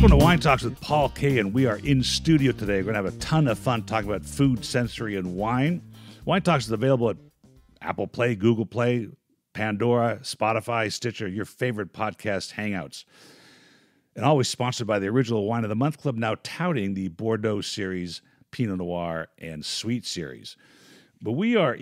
Welcome to Wine Talks with Paul K. And we are in studio today. We're going to have a ton of fun talking about food, sensory, and wine. Wine Talks is available at Apple Play, Google Play, Pandora, Spotify, Stitcher, your favorite podcast hangouts. And always sponsored by the Original Wine of the Month Club, now touting the Bordeaux series, Pinot Noir, and Sweet series. But we're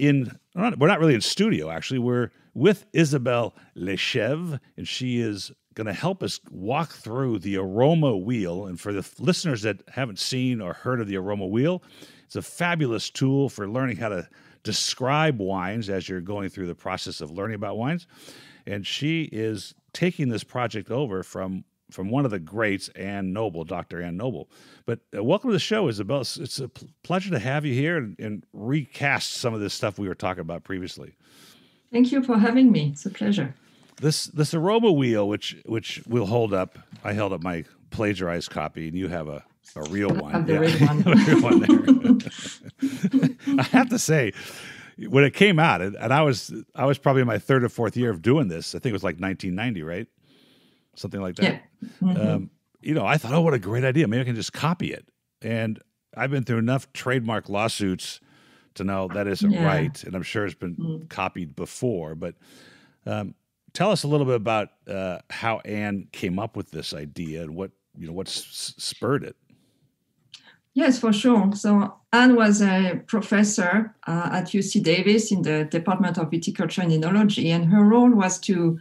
not really in studio, actually. We're with Isabelle Lesschaeve, and she is going to help us walk through the Aroma Wheel. And for the listeners that haven't seen or heard of the Aroma Wheel, it's a fabulous tool for learning how to describe wines as you're going through the process of learning about wines. And she is taking this project over from one of the greats, Dr. Ann Noble. But welcome to the show, Isabelle. It's a pleasure to have you here and recast some of this stuff we were talking about previously. Thank you for having me. It's a pleasure. This Aroma Wheel, which we'll hold up. I held up my plagiarized copy, and you have a real one. I have the real one. A real one there. I have to say, when it came out, and I was probably in my third or fourth year of doing this. I think it was like 1990, right? Something like that. Yeah. Mm-hmm. I thought, oh, what a great idea. Maybe I can just copy it. And I've been through enough trademark lawsuits to know that isn't right. And I'm sure it's been copied before. But tell us a little bit about how Anne came up with this idea and what spurred it. Yes, for sure. So Anne was a professor at UC Davis in the Department of Viticulture and Enology, and her role was to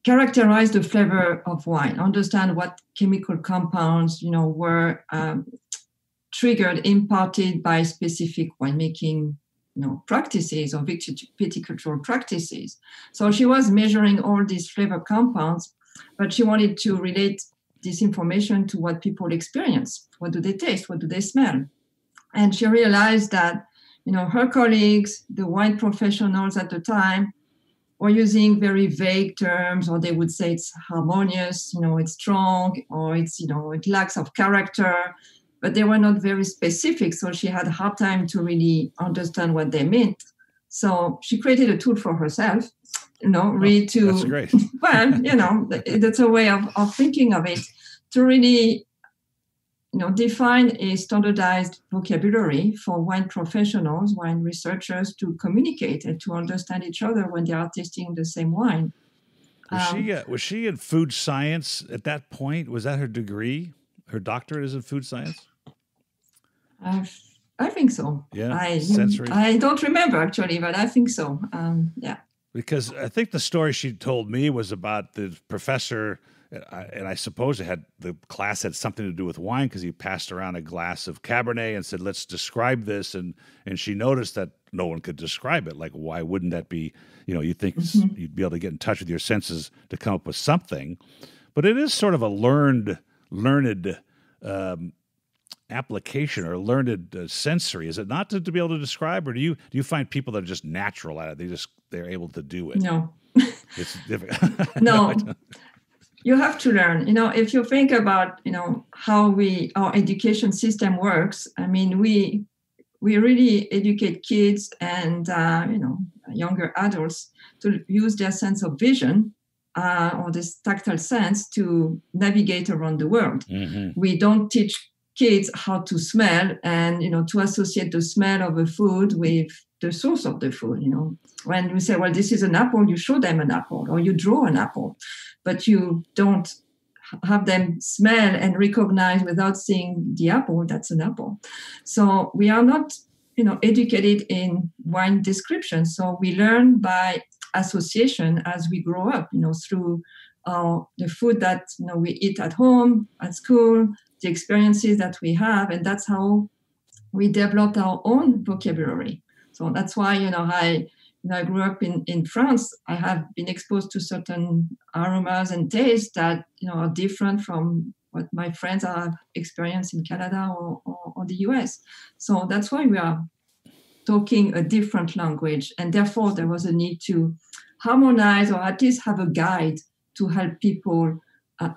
characterize the flavor of wine, understand what chemical compounds, were triggered, imparted by specific winemaking, practices or viticultural practices. So she was measuring all these flavor compounds, but she wanted to relate this information to what people experience. What do they taste? What do they smell? And she realized that, her colleagues, the wine professionals at the time, were using very vague terms, or they would say it's harmonious, it's strong, or it's, it lacks of character, but they were not very specific. So she had a hard time to really understand what they meant. So she created a tool for herself, That's great. Well, that's a way of thinking of it, to really, define a standardized vocabulary for wine professionals, wine researchers to communicate and to understand each other when they are tasting the same wine. Was she in food science at that point? Was that her degree? Her doctorate is in food science? I think so. Yeah, I don't remember actually, but I think so. Yeah. Because I think the story she told me was about the professor, and I suppose the class had something to do with wine, because he passed around a glass of Cabernet and said, let's describe this. And she noticed that no one could describe it. Like, why wouldn't that be, you'd think you'd be able to get in touch with your senses to come up with something. But it is sort of a learned application or learned sensory. Is it not to be able to describe, or do you find people that are just natural at it? They're able to do it. No, it's difficult. No, you have to learn. If you think about how our education system works. I mean, we really educate kids and younger adults to use their sense of vision or this tactile sense to navigate around the world. Mm-hmm. We don't teach kids how to smell and to associate the smell of a food with the source of the food. When we say, well, this is an apple, you show them an apple or you draw an apple, but you don't have them smell and recognize without seeing the apple. That's an apple. So we are not educated in wine description. So we learn by association as we grow up, through the food that we eat at home, at school, the experiences that we have, and that's how we developed our own vocabulary. So that's why I grew up in France. I have been exposed to certain aromas and tastes that are different from what my friends have experienced in Canada or the US. So that's why we are talking a different language, and therefore there was a need to harmonize or at least have a guide to help people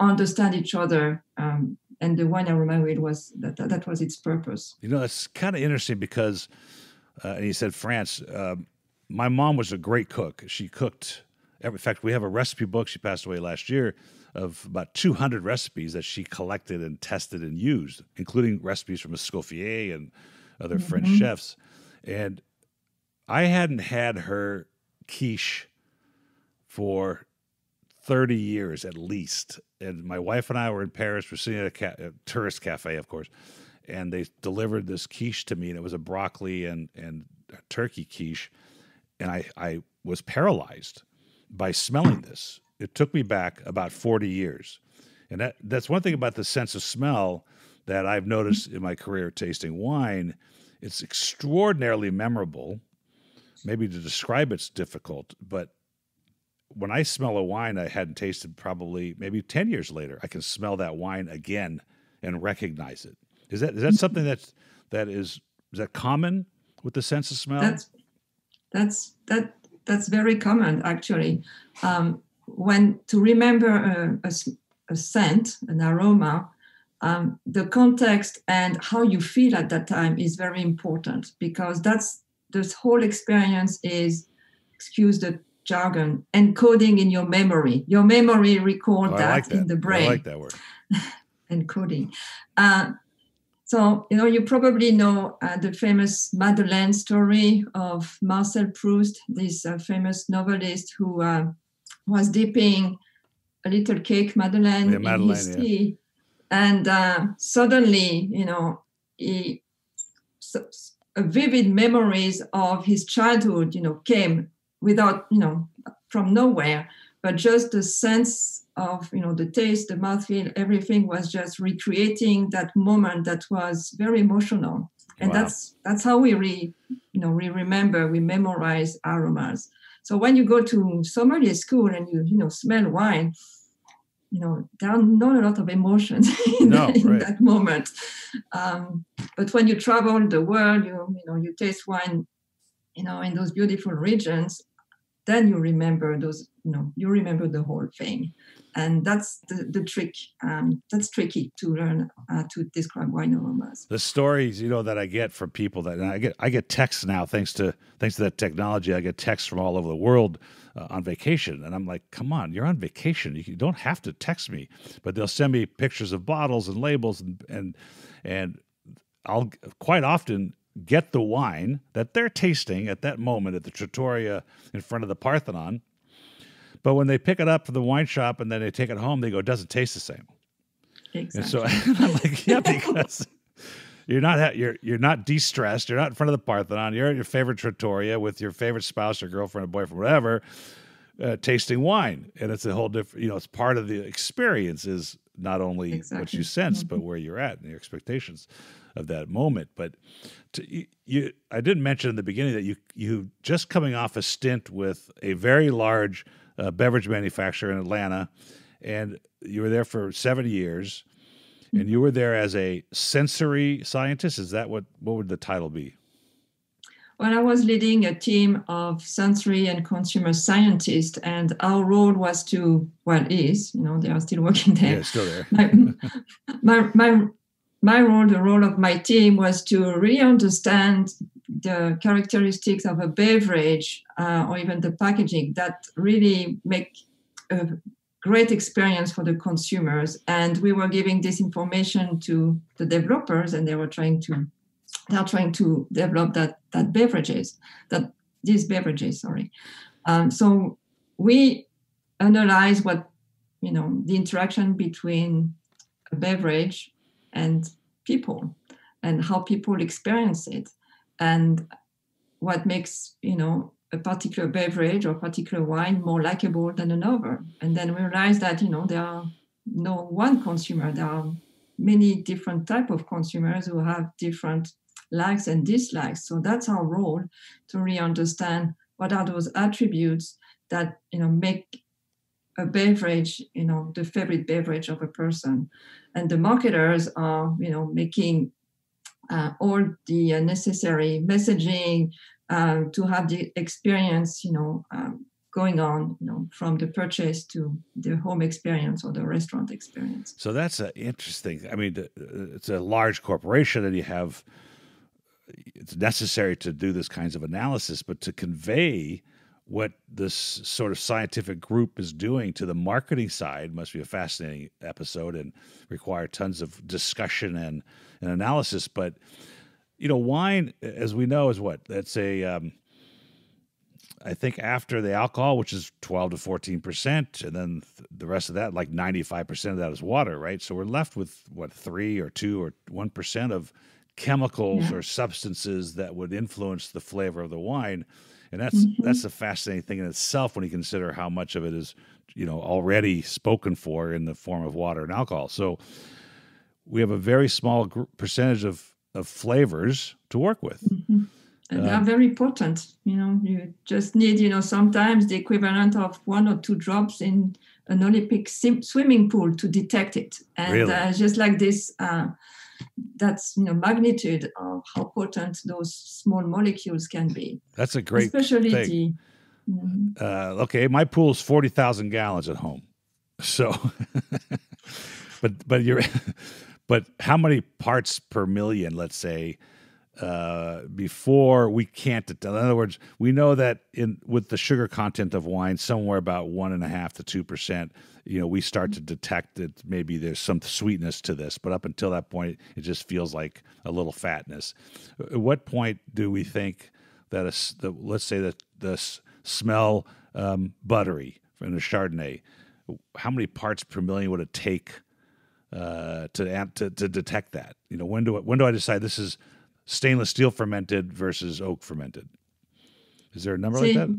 understand each other. And the wine Aroma Wheel was that was its purpose. It's kind of interesting because, and you said France. My mom was a great cook. She cooked. In fact, we have a recipe book. She passed away last year of about 200 recipes that she collected and tested and used, including recipes from Escoffier and other French chefs. And I hadn't had her quiche for 30 years at least. And my wife and I were in Paris. We're sitting at a tourist cafe, of course, and they delivered this quiche to me, and it was a broccoli and turkey quiche. And I was paralyzed by smelling this. It took me back about 40 years. And that's one thing about the sense of smell that I've noticed in my career tasting wine. It's extraordinarily memorable. Maybe to describe it's difficult, but when I smell a wine I hadn't tasted probably maybe 10 years later, I can smell that wine again and recognize it. Is that something is that common with the sense of smell? That's very common, actually. When to remember a scent, an aroma, the context and how you feel at that time is very important, because this whole experience is, excuse the jargon, encoding in your memory. Your memory records in the brain. I like that word. Encoding. So, you probably know the famous Madeleine story of Marcel Proust, this famous novelist who was dipping a little cake Madeleine in his tea. And suddenly, vivid memories of his childhood, came without, from nowhere, but just the sense of, the taste, the mouthfeel, everything was just recreating that moment that was very emotional. And wow. that's how we remember, we memorize aromas. So when you go to sommelier school and you smell wine, there are not a lot of emotions in that moment. But when you travel the world, you taste wine, in those beautiful regions, then you remember those, you remember the whole thing. And that's the trick. That's tricky to learn to describe wine aromas. The stories, that I get from people I get texts now, thanks to that technology. I get texts from all over the world on vacation, and I'm like, come on, you're on vacation. You don't have to text me, but they'll send me pictures of bottles and labels, and I'll quite often get the wine that they're tasting at that moment at the trattoria in front of the Parthenon. But when they pick it up from the wine shop and then they take it home, they go, it doesn't taste the same. Exactly. And so I'm like, yeah, because you're not de-stressed. You're not in front of the Parthenon. You're at your favorite trattoria with your favorite spouse or girlfriend or boyfriend, whatever, tasting wine. And it's a whole different, it's part of the experience is not only what you sense, but where you're at and your expectations of that moment. But I didn't mention in the beginning that you just coming off a stint with a very large beverage manufacturer in Atlanta, and you were there for 7 years, and you were there as a sensory scientist. Is that what would the title be? Well, I was leading a team of sensory and consumer scientists, and our role was they are still working there. Yeah, still there. My role, the role of my team, was to really understand the characteristics of a beverage or even the packaging that really make a great experience for the consumers. And we were giving this information to the developers, and they are trying to develop these beverages. So we analyze what the interaction between a beverage and people, and how people experience it, and what makes a particular beverage or particular wine more likable than another. And then we realize that there are no one consumer. There are many different type of consumers who have different likes and dislikes. So that's our role, to really understand what are those attributes that make a beverage, the favorite beverage of a person. And the marketers are, making all the necessary messaging to have the experience, going on, from the purchase to the home experience or the restaurant experience. So that's interesting. I mean, it's a large corporation, and it's necessary to do this kinds of analysis, but to convey what this sort of scientific group is doing to the marketing side must be a fascinating episode and require tons of discussion and analysis. But, wine, as we know, is what? That's I think after the alcohol, which is 12 to 14%, and then the rest of that, like 95% of that is water, right? So we're left with, what, 3 or 2 or 1% of chemicals or substances that would influence the flavor of the wine. And that's a fascinating thing in itself when you consider how much of it is, already spoken for in the form of water and alcohol. So we have a very small percentage of flavors to work with. And they are very potent. You just need, sometimes the equivalent of 1 or 2 drops in an Olympic swimming pool to detect it. And really? Just like this, that's magnitude of how potent those small molecules can be. That's a great thing. Okay, my pool's 40,000 gallons at home, so but how many parts per million, let's say, before we can't tell? In other words, we know that with the sugar content of wine, somewhere about 1.5% to 2%, we start to detect that maybe there's some sweetness to this, but up until that point, it just feels like a little fatness. At what point do we think that let's say that the smell buttery in a Chardonnay, how many parts per million would it take to detect that? When do I decide this is stainless steel fermented versus oak fermented? Is there a number like that?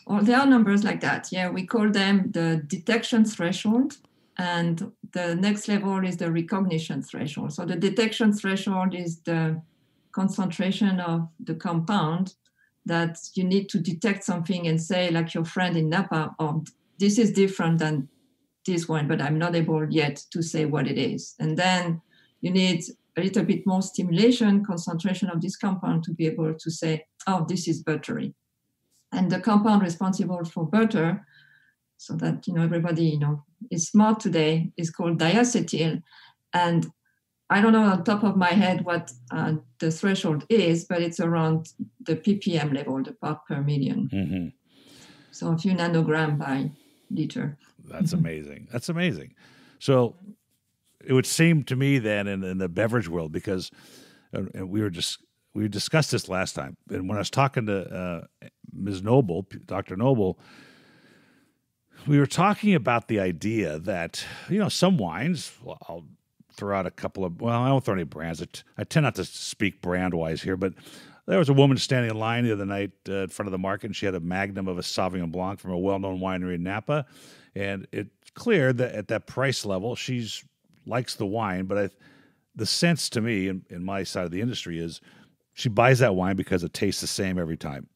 Well, there are numbers like that. Yeah, we call them the detection threshold, and the next level is the recognition threshold. So the detection threshold is the concentration of the compound that you need to detect something and say, like your friend in Napa, oh, this is different than this one, but I'm not able yet to say what it is. And then you need a little bit more stimulation, concentration of this compound to be able to say, oh, this is buttery. And the compound responsible for butter, so that everybody is smart today, is called diacetyl. And I don't know on top of my head what the threshold is, but it's around the ppm level, the part per million. Mm-hmm. So a few nanogram by liter. That's amazing. That's amazing. So it would seem to me then in the beverage world, because we discussed this last time, and when I was talking to Ms. Noble, Dr. Noble, we were talking about the idea that, some wines, well, I'll throw out a couple of, well, I don't throw any brands. I tend not to speak brand-wise here, but there was a woman standing in line the other night in front of the market, and she had a magnum of a Sauvignon Blanc from a well-known winery in Napa, and it's clear that at that price level, she likes the wine, but the sense to me in my side of the industry is she buys that wine because it tastes the same every time.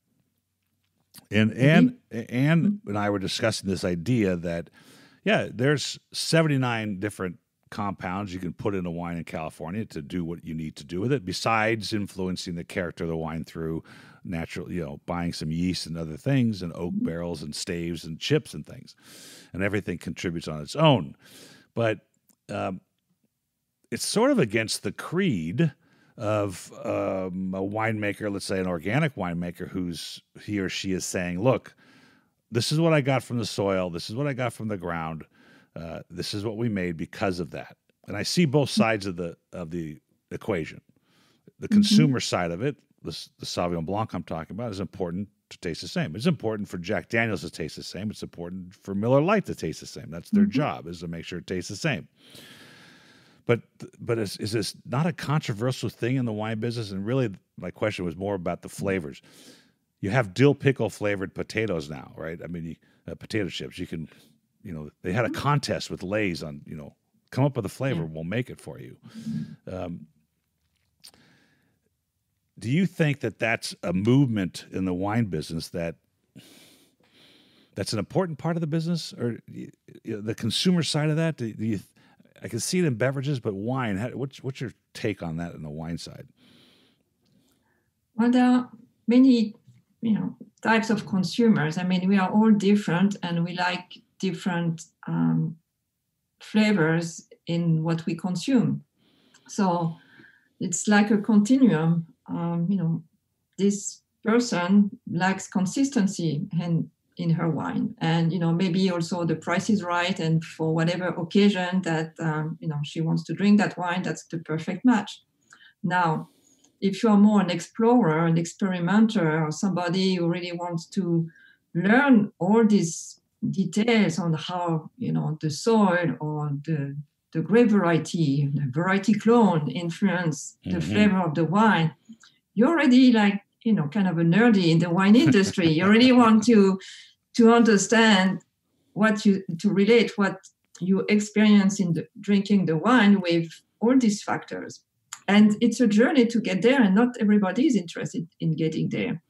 And and I were discussing this idea that, there's 79 different compounds you can put in a wine in California to do what you need to do with it, besides influencing the character of the wine through natural, buying some yeast and other things, and oak barrels and staves and chips and things. And everything contributes on its own. But it's sort of against the creed of a winemaker, let's say an organic winemaker, he or she is saying, look, this is what I got from the soil, this is what I got from the ground, this is what we made because of that. And I see both sides of the equation. The consumer side of it, the Sauvignon Blanc I'm talking about, is important to taste the same. It's important for Jack Daniels to taste the same. It's important for Miller Lite to taste the same. That's their job, is to make sure it tastes the same. But is this not a controversial thing in the wine business? And really, my question was more about the flavors. You have dill pickle flavored potatoes now, right? I mean, potato chips. You can, they had a contest with Lay's on, come up with a flavor, we'll make it for you. Do you think that that's a movement in the wine business that's an important part of the business, or the consumer side of that? Do you? I can see it in beverages, but wine. What's your take on that in the wine side? Well, there are many, types of consumers. I mean, we are all different, and we like different flavors in what we consume. So it's like a continuum. This person lacks consistency in her wine, and maybe also the price is right, and for whatever occasion that she wants to drink that wine, that's the perfect match. Now, if you are more an explorer, an experimenter, or somebody who really wants to learn all these details on how the soil or the grape variety, the variety clone influence the flavor of the wine, you're already like kind of a nerdy in the wine industry. You really want to understand to relate what you experience in drinking the wine with all these factors. And it's a journey to get there, and not everybody is interested in getting there.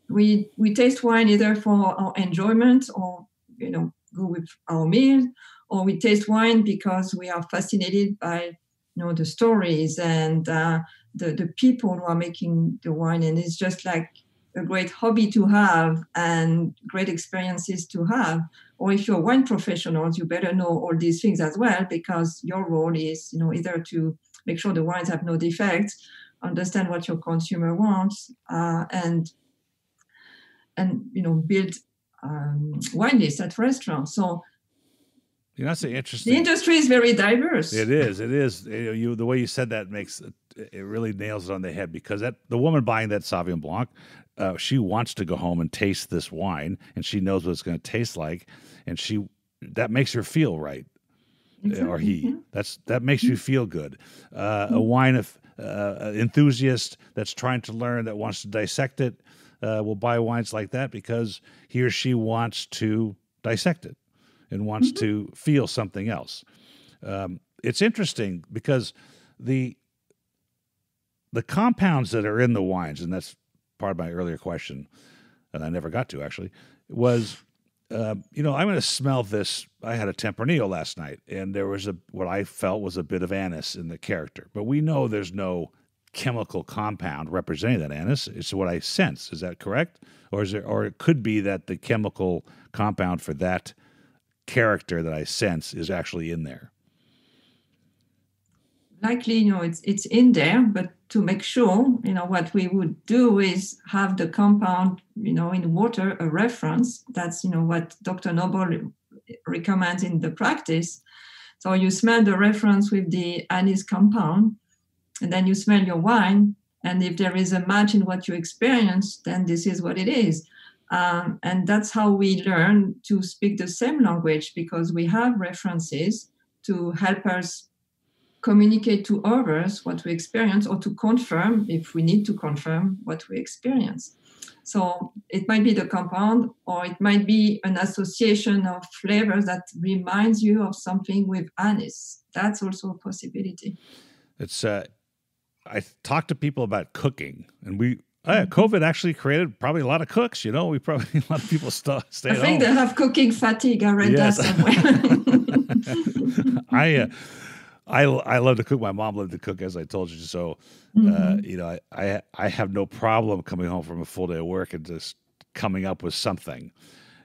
We taste wine either for our enjoyment, or go with our meal, or we taste wine because we are fascinated by the stories and the people who are making the wine, and it's just like a great hobby to have and great experiences to have. Or if you're wine professionals, you better know all these things as well, because your role is either to make sure the wines have no defects, understand what your consumer wants, and build wine lists at restaurants. So that's interesting. The industry is very diverse. It is. The way you said that it really nails it on the head, because the woman buying that Sauvignon Blanc, she wants to go home and taste this wine, and she knows what it's going to taste like, and that makes her feel right. Exactly. Or he. That makes you feel good. A wine enthusiast that's trying to learn, that wants to dissect it, will buy wines like that because he or she wants to dissect it and wants to feel something else. It's interesting because the compounds that are in the wines, and that's part of my earlier question, and I never got to actually, was, I'm going to smell this. I had a Tempranillo last night, and there was what I felt was a bit of anise in the character. But we know there's no chemical compound representing that anise. It's what I sense. Is that correct? Or it could be that the chemical compound for that character that I sense is actually in there. Likely, it's in there, but to make sure, what we would do is have the compound, in water, a reference. That's, what Dr. Noble recommends in the practice. So you smell the reference with the anise compound, and then you smell your wine. And if there is a match in what you experience, then this is what it is. And that's how we learn to speak the same language, because we have references to help us communicate to others what we experience, or to confirm, if we need to confirm, what we experience. So it might be the compound, or it might be an association of flavors that reminds you of something with anise. That's also a possibility. It's I talk to people about cooking, and COVID actually created probably a lot of cooks. We probably a lot of people stay at home. I think they have cooking fatigue. I read that somewhere. I love to cook. My mom loved to cook, as I told you. So, I have no problem coming home from a full day of work and just coming up with something.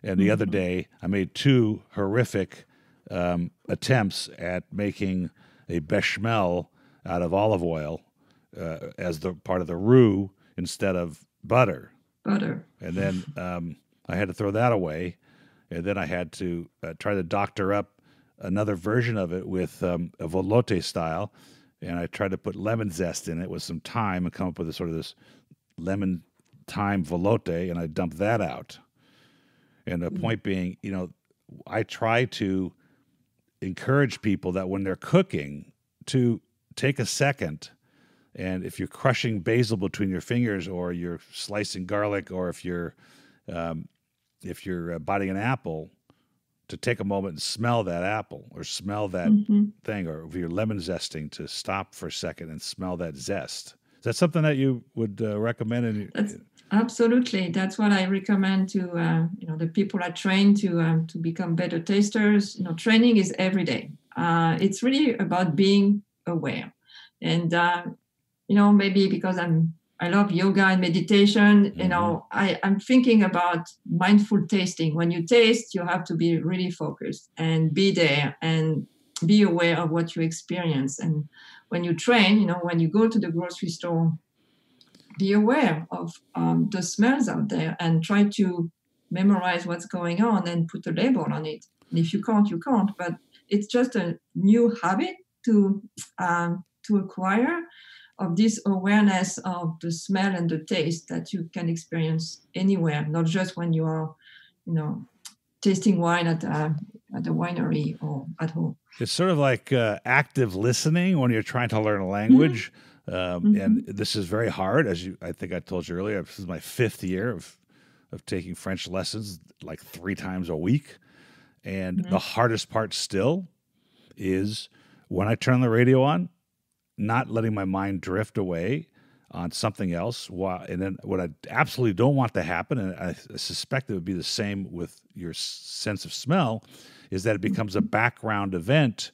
And the other day, I made 2 horrific attempts at making a bechamel out of olive oil as the part of the roux instead of butter. And then I had to throw that away, and then I had to try to doctor up another version of it with a velouté style, and I tried to put lemon zest in it with some thyme and come up with this lemon thyme velouté, and I dumped that out. And the point being, I try to encourage people that when they're cooking to take a second, and if you're crushing basil between your fingers, or you're slicing garlic, or if you're biting an apple, to take a moment and smell that apple, or smell that thing, or if you're lemon zesting, to stop for a second and smell that zest. Is that something that you would recommend? Absolutely. That's what I recommend to the people I train to become better tasters. Training is every day. It's really about being aware, and maybe because I love yoga and meditation. I'm thinking about mindful tasting. When you taste, you have to be really focused and be there and be aware of what you experience. And when you train, when you go to the grocery store be aware of the smells out there and try to memorize what's going on and put a label on it. And if you can't, you can't. But it's just a new habit to acquire, of this awareness of the smell and the taste that you can experience anywhere, not just when you are, tasting wine at a winery or at home. It's sort of like active listening when you're trying to learn a language. And this is very hard, I think I told you earlier. This is my 5th year of taking French lessons, like 3 times a week. And the hardest part still is when I turn the radio on, not letting my mind drift away on something else. And then what I absolutely don't want to happen, and I suspect it would be the same with your sense of smell, is that it becomes a background event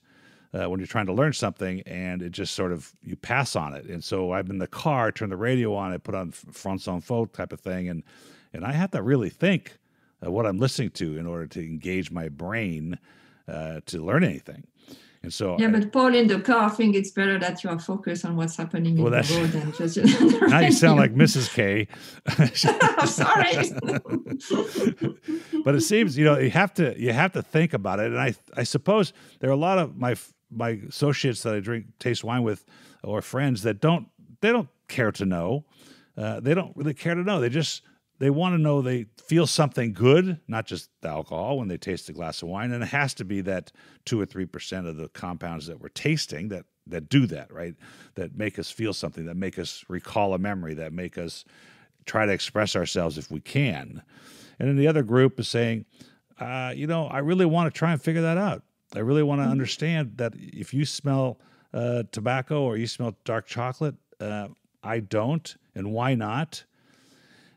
when you're trying to learn something, and it just sort of, you pass on it. And so I'm in the car, turn the radio on, I put on France Info type of thing, and I have to really think what I'm listening to in order to engage my brain to learn anything. And so, but Paul, in the car, I think it's better that you are focused on what's happening in the road than just. Now you sound like Mrs. K. I'm sorry. But it seems, you have to think about it. And I suppose there are a lot of my associates that I taste wine with, or friends that don't care to know. They don't really care to know. They want to know, they feel something good, not just the alcohol, when they taste a glass of wine. And it has to be that 2 or 3% of the compounds that we're tasting that do that, right? That make us feel something, that make us recall a memory, that make us try to express ourselves if we can. And then the other group is saying, I really want to try and figure that out. I really want to understand that if you smell tobacco or you smell dark chocolate, I don't, and why not?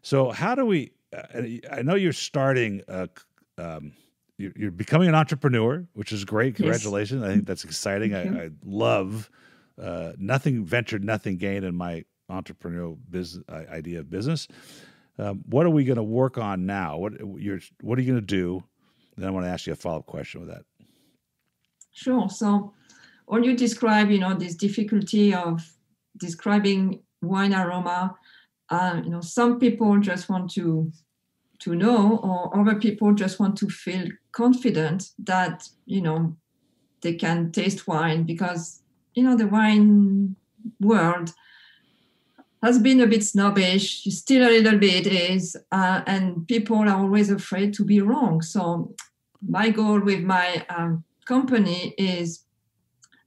So how do we? I know you're starting. You're becoming an entrepreneur, which is great. Congratulations! Yes. I think that's exciting. I love nothing ventured, nothing gained in my entrepreneurial business idea of business. What are we going to work on now? What are you going to do? Then I want to ask you a follow-up question with that. Sure. So, when you describe, this difficulty of describing wine aroma. Some people just want to know, or other people just want to feel confident that, they can taste wine, because, the wine world has been a bit snobbish, still a little bit is, and people are always afraid to be wrong. So my goal with my company is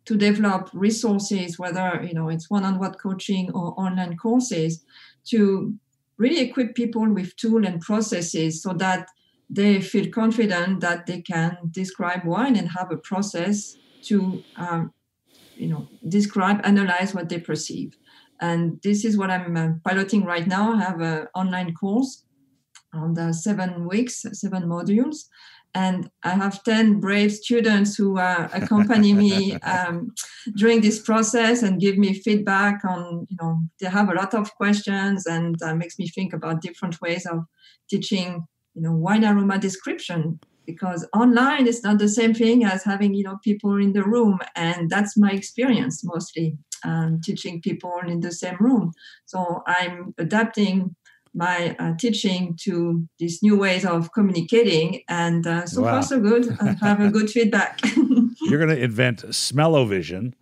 to develop resources, whether, it's one-on-one coaching or online courses, to really equip people with tools and processes so that they feel confident that they can describe wine and have a process to, describe, analyze what they perceive. And this is what I'm piloting right now. I have an online course on the 7 weeks, 7 modules. And I have 10 brave students who accompany me during this process and give me feedback on, they have a lot of questions, and makes me think about different ways of teaching, wine aroma description, because online is not the same thing as having, people in the room. And that's my experience mostly, teaching people in the same room. So I'm adapting my teaching to these new ways of communicating, and so far so good. I have a good feedback. You're going to invent smell-o-vision,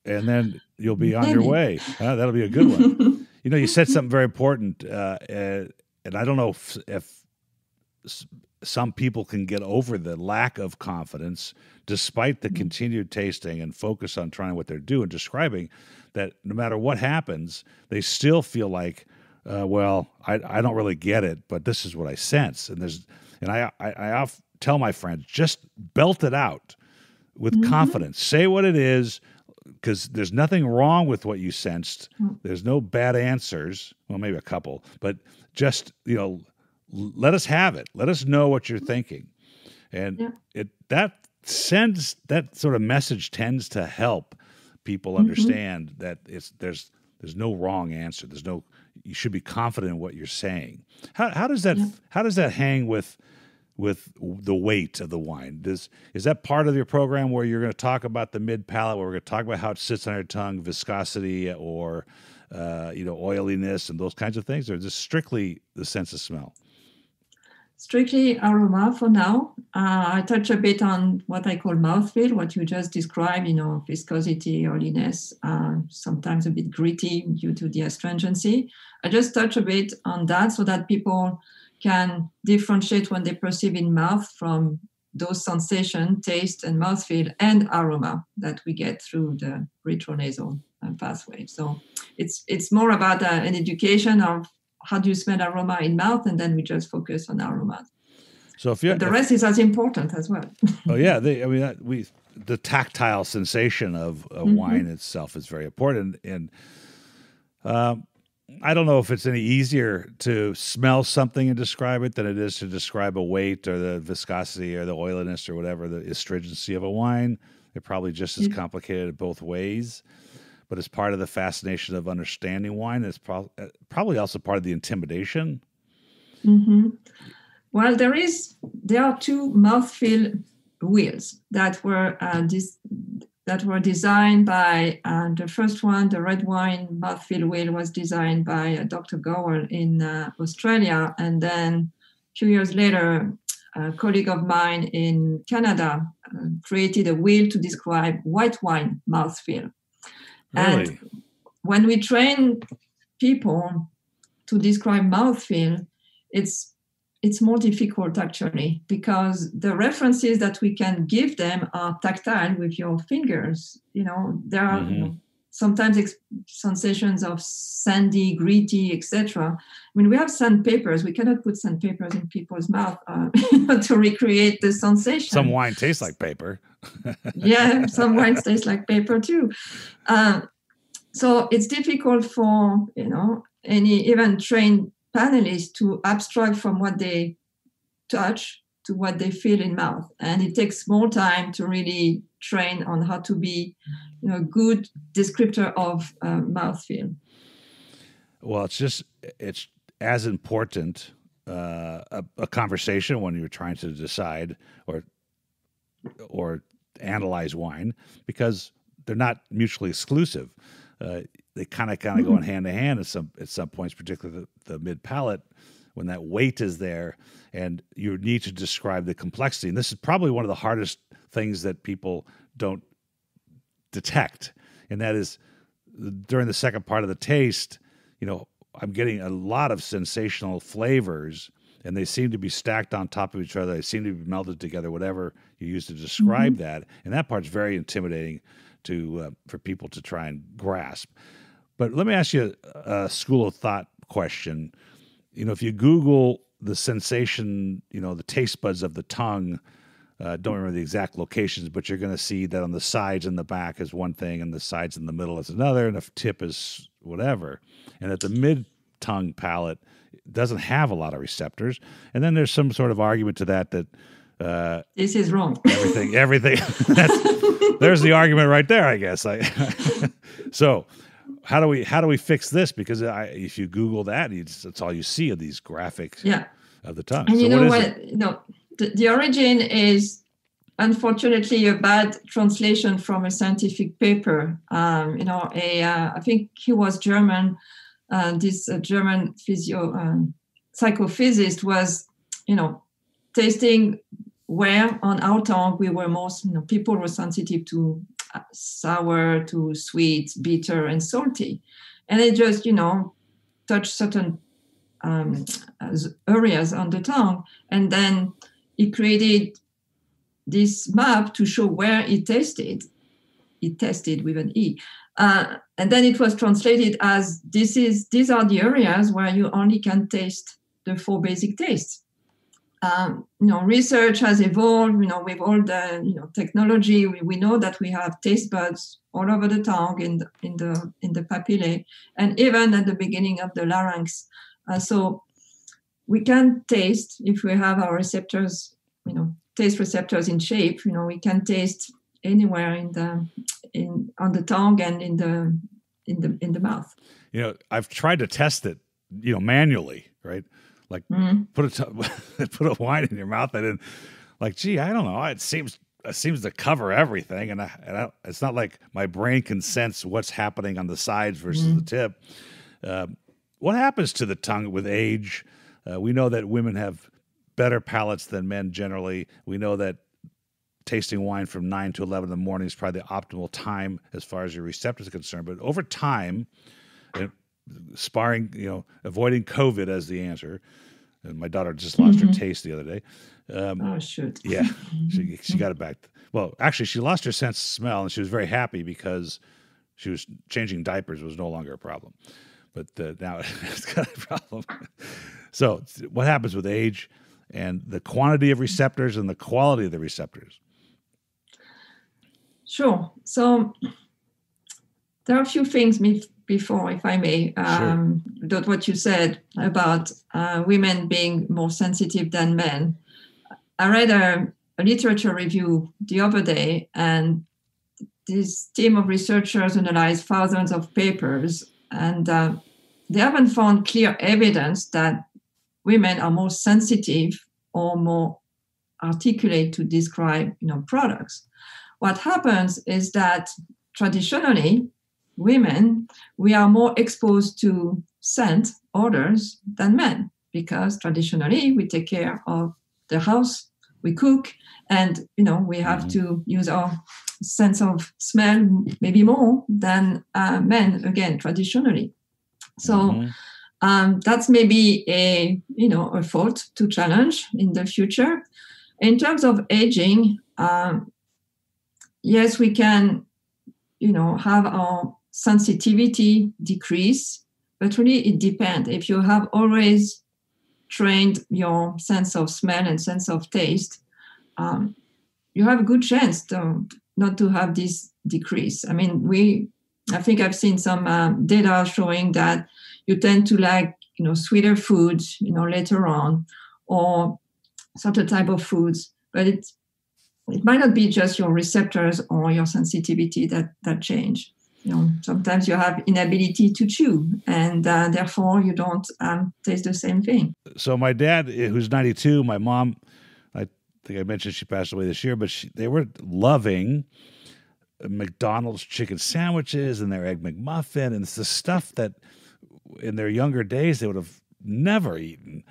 and then you'll be on your way. That'll be a good one. You said something very important, and I don't know if some people can get over the lack of confidence despite the continued tasting and focus on trying what they're doing, describing that no matter what happens, they still feel like, I don't really get it, but this is what I sense. And I often tell my friends, just belt it out with confidence. Say what it is, because there's nothing wrong with what you sensed. There's no bad answers. Well, maybe a couple, but just, let us have it. Let us know what you're thinking. And that sort of message tends to help people understand that there's no wrong answer. You should be confident in what you're saying. How does that hang with the weight of the wine? Is that part of your program where you're going to talk about the mid palate, where we're going to talk about how it sits on your tongue, viscosity, or oiliness and those kinds of things, or just strictly the sense of smell? Strictly aroma for now. I touch a bit on what I call mouthfeel, what you just described, viscosity, oiliness, sometimes a bit gritty due to the astringency. I just touch a bit on that so that people can differentiate when they perceive in mouth from those sensation, taste, and mouthfeel, and aroma that we get through the retronasal pathway. So it's more about an education of how do you smell aroma in mouth, and then we just focus on aroma. So the rest is as important as well. Oh yeah, the tactile sensation of wine itself is very important, and I don't know if it's any easier to smell something and describe it than it is to describe a weight or the viscosity or the oiliness or whatever, the astringency of a wine. They're probably just as complicated both ways. But as part of the fascination of understanding wine, it's probably also part of the intimidation. Mm-hmm. Well, there are two mouthfeel wheels that were designed by the first one. The red wine mouthfeel wheel was designed by Dr. Gowell in Australia, and then a few years later, a colleague of mine in Canada created a wheel to describe white wine mouthfeel. Really? And when we train people to describe mouthfeel, it's more difficult actually, because the references that we can give them are tactile with your fingers. There are sometimes sensations of sandy, gritty, etc. I mean, we have sandpapers. We cannot put sandpapers in people's mouth to recreate the sensation. Some wine tastes like paper. Yeah, some wines taste like paper too. So it's difficult for any even trained panelists to abstract from what they touch to what they feel in mouth, and it takes more time to really train on how to be a good descriptor of mouthfeel. Well, it's as important a conversation when you're trying to decide or analyze wine, because they're not mutually exclusive. They kind of go hand in hand at some points, particularly the mid palate, when that weight is there, and you need to describe the complexity. And this is probably one of the hardest things that people don't detect, and that is during the second part of the taste. I'm getting a lot of sensational flavors, and they seem to be stacked on top of each other. They seem to be melded together, whatever you use to describe that. And that part's very intimidating for people to try and grasp. But let me ask you a school of thought question. If you Google the sensation, the taste buds of the tongue, don't remember the exact locations, but you're going to see that on the sides and the back is one thing, and the sides and the middle is another, and the tip is whatever. And that the mid-tongue palate doesn't have a lot of receptors. And then there's some sort of argument to that this is wrong. Everything. There's the argument right there, I guess. So how do we fix this? Because if you Google that, that's all you see of these graphics of the tongue. And the origin is unfortunately a bad translation from a scientific paper. I think he was German. This German psychophysicist was, tasting where on our tongue we were most, people were sensitive to sour, to sweet, bitter, and salty. And they just, touched certain areas on the tongue. And then he created this map to show where it tasted. It tested with an E. And then it was translated as these are the areas where you only can taste the 4 basic tastes. Research has evolved, with all the technology. We know that we have taste buds all over the tongue, in the papillae, and even at the beginning of the larynx. So we can taste if we have our receptors, taste receptors in shape. We can taste anywhere on the tongue and in the mouth. I've tried to test it, manually, right? Like put a wine in your mouth, and then, I don't know. It seems seems to cover everything, and it's not like my brain can sense what's happening on the sides versus the tip. What happens to the tongue with age? We know that women have better palates than men generally. We know that tasting wine from 9 to 11 in the morning is probably the optimal time as far as your receptors are concerned. But over time, avoiding COVID as the answer. And my daughter just lost her taste the other day. Oh, shoot. Yeah, she got it back. Well, actually, she lost her sense of smell, and she was very happy because she was changing diapers was no longer a problem. But now it's got a problem. So what happens with age and the quantity of receptors and the quality of the receptors? Sure. So there are a few things before, if I may, about what you said about women being more sensitive than men. I read a literature review the other day, and this team of researchers analyzed thousands of papers, and they haven't found clear evidence that women are more sensitive or more articulate to describe, products. What happens is that traditionally, women, we are more exposed to scent odors than men, because traditionally we take care of the house, we cook, and we have to use our sense of smell maybe more than men, again, traditionally. So that's maybe a fault to challenge in the future. In terms of aging, yes, we can have our sensitivity decrease, but really it depends. If you have always trained your sense of smell and sense of taste, you have a good chance not to have this decrease. I mean, I think I've seen some data showing that you tend to like, sweeter foods, later on, or certain type of foods, but it might not be just your receptors or your sensitivity that change. Sometimes you have inability to chew, and therefore you don't taste the same thing. So my dad, who's 92, my mom, I think I mentioned she passed away this year, but they were loving McDonald's chicken sandwiches and their Egg McMuffin, and it's the stuff that in their younger days they would have never eaten,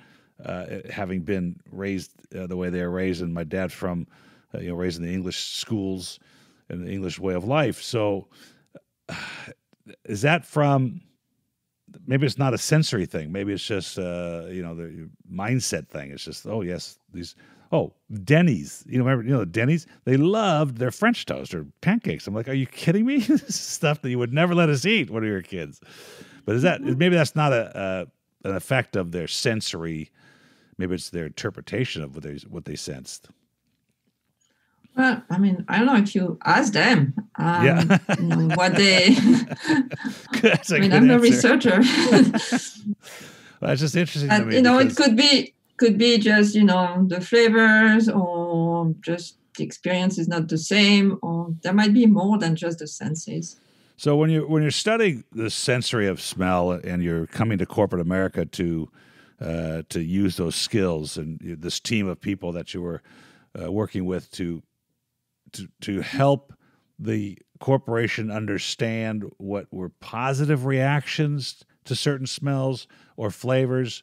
having been raised the way they were raised. And my dad's from, raised in the English schools and the English way of life. So is that from, maybe it's not a sensory thing. Maybe it's just, the mindset thing. It's just, oh, yes, Denny's. Remember, Denny's, they loved their French toast or pancakes. I'm like, are you kidding me? This is stuff that you would never let us eat when we were kids. But maybe that's not an effect of their sensory, maybe it's their interpretation of what they sensed. Well, I mean, I don't know if you ask them what they. I'm a researcher. Well, it's just interesting and, to me. It could be just the flavors, or just the experience is not the same, or there might be more than just the senses. So when you're studying the sensory of smell, and you're coming to corporate America to use those skills, and this team of people that you were working with to help the corporation understand what were positive reactions to certain smells or flavors,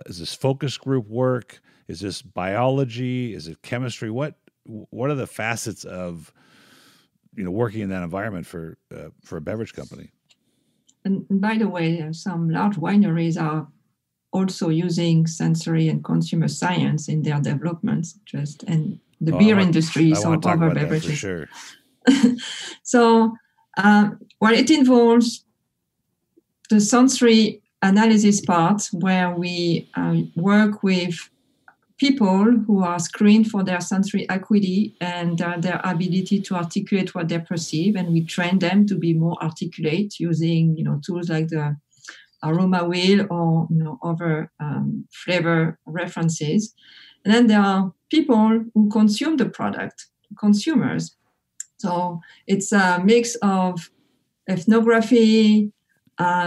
is this focus group work? Is this biology? Is it chemistry? What are the facets of working in that environment for a beverage company? And by the way, some large wineries are also using sensory and consumer science in their developments. And the beer industry, so other beverages. For sure. So, it involves the sensory analysis part, where we work with people who are screened for their sensory acuity and their ability to articulate what they perceive, and we train them to be more articulate using tools like the Aroma Wheel or other flavor references. And then there are people who consume the product, consumers. So it's a mix of ethnography,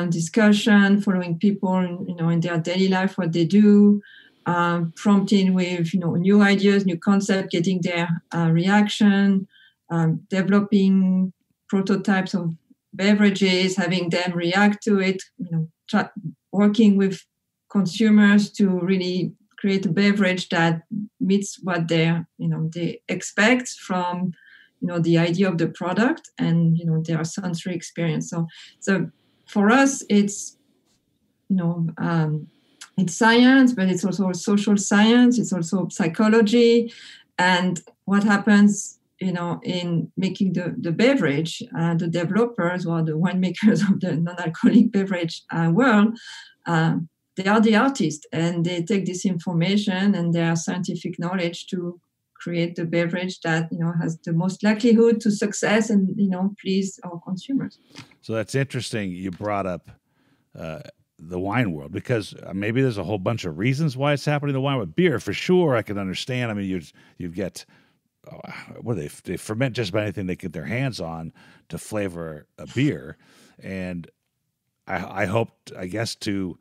discussion, following people in their daily life, what they do, prompting with new ideas, new concepts, getting their reaction, developing prototypes of beverages, having them react to it, working with consumers to really create a beverage that meets what they expect from the idea of the product and their sensory experience. So for us, it's it's science, but it's also social science. It's also psychology, and what happens in making the beverage, the developers or the winemakers of the non-alcoholic beverage world, they are the artists, and they take this information and their scientific knowledge to create the beverage that has the most likelihood to success and please our consumers. So that's interesting. You brought up the wine world, because maybe there's a whole bunch of reasons why it's happening in the wine world. Beer, for sure, I can understand. I mean, you get they ferment just about anything they get their hands on to flavor a beer, and I hoped, I guess, to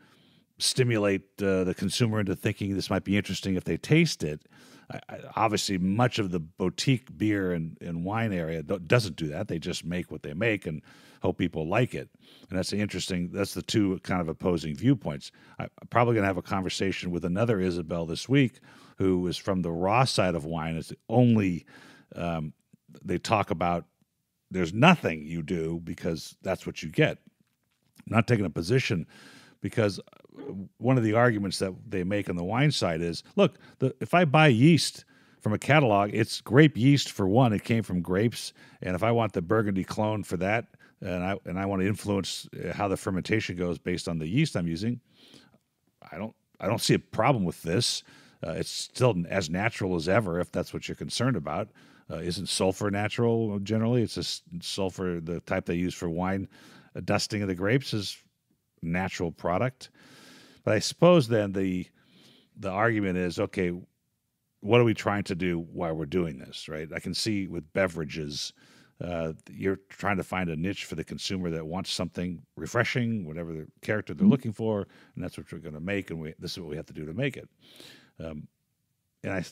stimulate the consumer into thinking this might be interesting if they taste it. Obviously, much of the boutique beer and wine area doesn't do that. They just make what they make and hope people like it. And that's the two kind of opposing viewpoints. I'm probably going to have a conversation with another Isabelle this week who is from the raw side of wine. It's only, they talk about there's nothing you do because that's what you get. I'm not taking a position, because one of the arguments that they make on the wine side is, look, if I buy yeast from a catalog, it's grape yeast for one. It came from grapes, and if I want the Burgundy clone for that, and I want to influence how the fermentation goes based on the yeast I'm using, I don't see a problem with this. It's still as natural as ever, if that's what you're concerned about. Isn't sulfur natural generally? It's just sulfur, the type they use for wine dusting of the grapes, is natural product. But I suppose then the argument is, okay, what are we trying to do while we're doing this, right? I can see with beverages, you're trying to find a niche for the consumer that wants something refreshing, whatever the character they're looking for, and that's what we're going to make, and this is what we have to do to make it. And I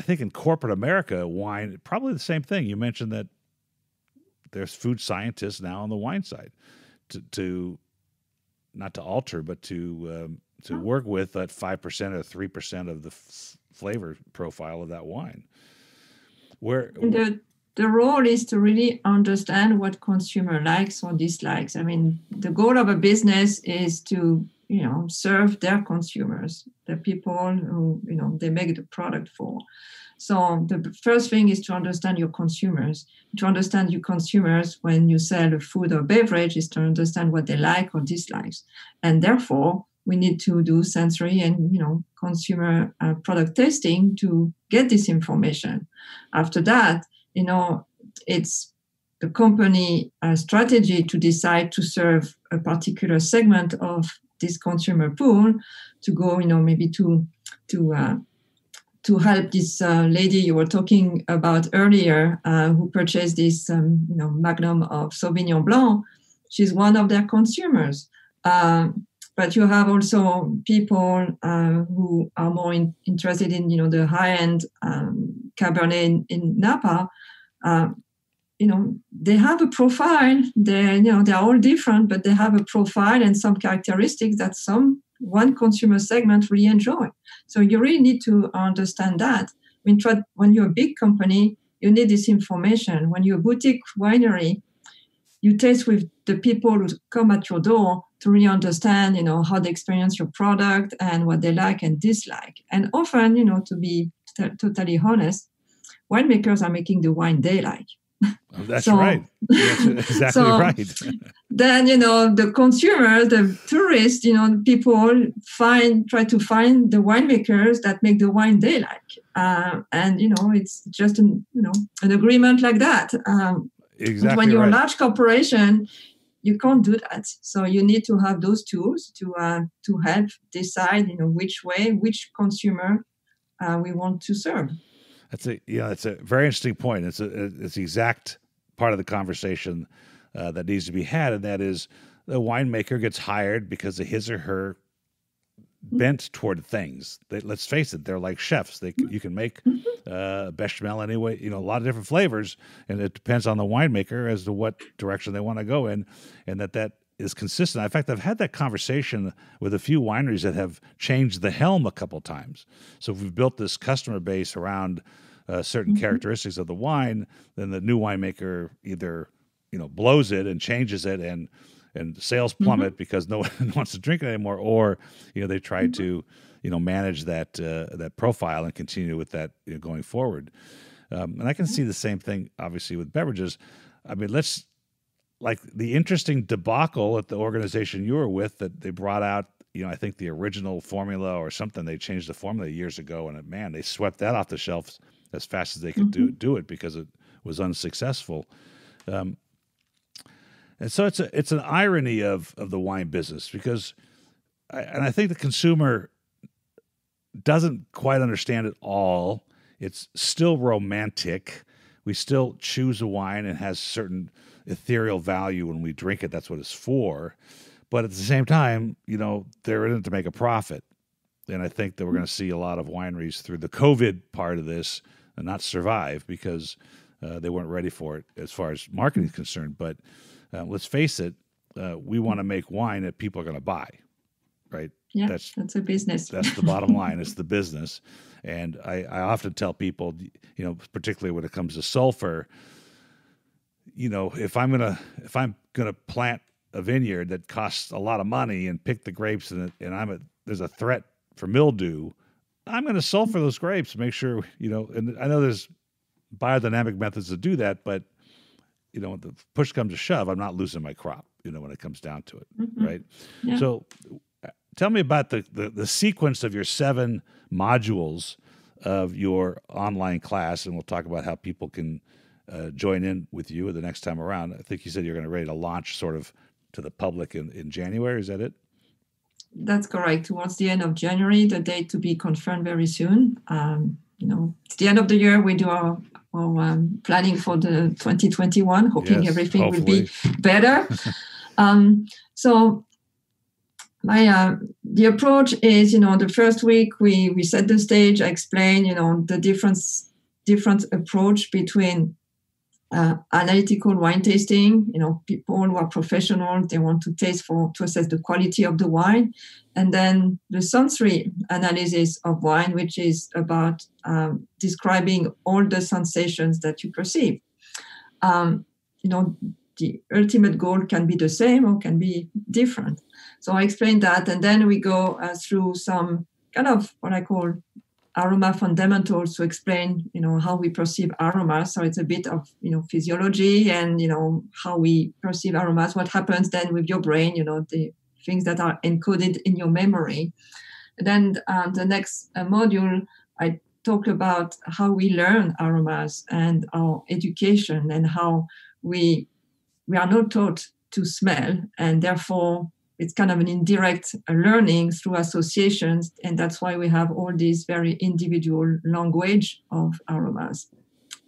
think in corporate America, wine, probably the same thing. You mentioned that there's food scientists now on the wine side to not to alter, but to work with that 5% or 3% of the flavor profile of that wine. The role is to really understand what consumer likes or dislikes. I mean, the goal of a business is to serve their consumers, the people who they make the product for. So the first thing is to understand your consumers. To understand your consumers when you sell a food or beverage is to understand what they like or dislikes. And therefore, we need to do sensory and consumer product testing to get this information. After that, it's the company strategy to decide to serve a particular segment of this consumer pool, to go, maybe to help this lady you were talking about earlier, who purchased this, magnum of Sauvignon Blanc. She's one of their consumers. But you have also people who are more interested in, the high-end Cabernet in Napa. They have a profile. They're all different, but they have a profile and some characteristics that one consumer segment really enjoy. So you really need to understand that. I mean, when you're a big company, you need this information. When you're a boutique winery, you taste with the people who come at your door to really understand, how they experience your product and what they like and dislike. And often, to be totally honest, winemakers are making the wine they like. Oh, that's right. That's exactly right. Then, the consumer, the tourist, people try to find the winemakers that make the wine they like. And, it's just an agreement like that. Exactly. But when you're a large corporation, you can't do that. So you need to have those tools to help decide, which consumer we want to serve. That's a very interesting point. It's the exact part of the conversation that needs to be had, and that is the winemaker gets hired because of his or her bent toward things. Let's face it, they're like chefs. You can make bechamel anyway, a lot of different flavors, and it depends on the winemaker as to what direction they want to go in, and that is consistent. In fact, I've had that conversation with a few wineries that have changed the helm a couple times. So if we've built this customer base around certain characteristics of the wine, then the new winemaker either blows it and changes it, and sales plummet because no one wants to drink it anymore, or they try to manage that profile and continue with that going forward. And I can see the same thing obviously with beverages. I mean, like the interesting debacle at the organization you were with, that they brought out I think the original formula or something. They changed the formula years ago, and man, they swept that off the shelves as fast as they could do it because it was unsuccessful. And so it's an irony of the wine business, because I think the consumer doesn't quite understand it all. It's still romantic. We still choose a wine and has certain ethereal value when we drink it. That's what it's for. But at the same time, they're in it to make a profit. And I think that we're going to see a lot of wineries through the COVID part of this and not survive because they weren't ready for it as far as marketing is concerned. But let's face it, we want to make wine that people are going to buy, right? Yeah, that's a business. That's the bottom line. It's the business. And I often tell people, particularly when it comes to sulfur, if I'm gonna plant a vineyard that costs a lot of money and pick the grapes, and there's a threat for mildew, I'm going to sulfur those grapes, make sure, and I know there's biodynamic methods to do that, but when the push comes to shove, I'm not losing my crop, when it comes down to it. Right. Yeah. So tell me about the sequence of your 7 modules of your online class, and we'll talk about how people can join in with you the next time around. I think you said you're going to ready to launch sort of to the public in January. Is that it? That's correct. Towards the end of January, the date to be confirmed very soon. It's the end of the year. We do our planning for the 2021, hoping everything hopefully will be better. So the approach is, the first week we set the stage. I explain, the different approach between analytical wine tasting, people who are professional, they want to taste to assess the quality of the wine, and then the sensory analysis of wine, which is about describing all the sensations that you perceive. The ultimate goal can be the same or can be different. So I explain that, and then we go through some kind of what I call aroma fundamentals to explain, how we perceive aromas. So it's a bit of, physiology and, how we perceive aromas, what happens then with your brain, the things that are encoded in your memory. And then the next module, I talk about how we learn aromas and our education and how we are not taught to smell, and therefore it's kind of an indirect learning through associations, and that's why we have all these very individual language of aromas.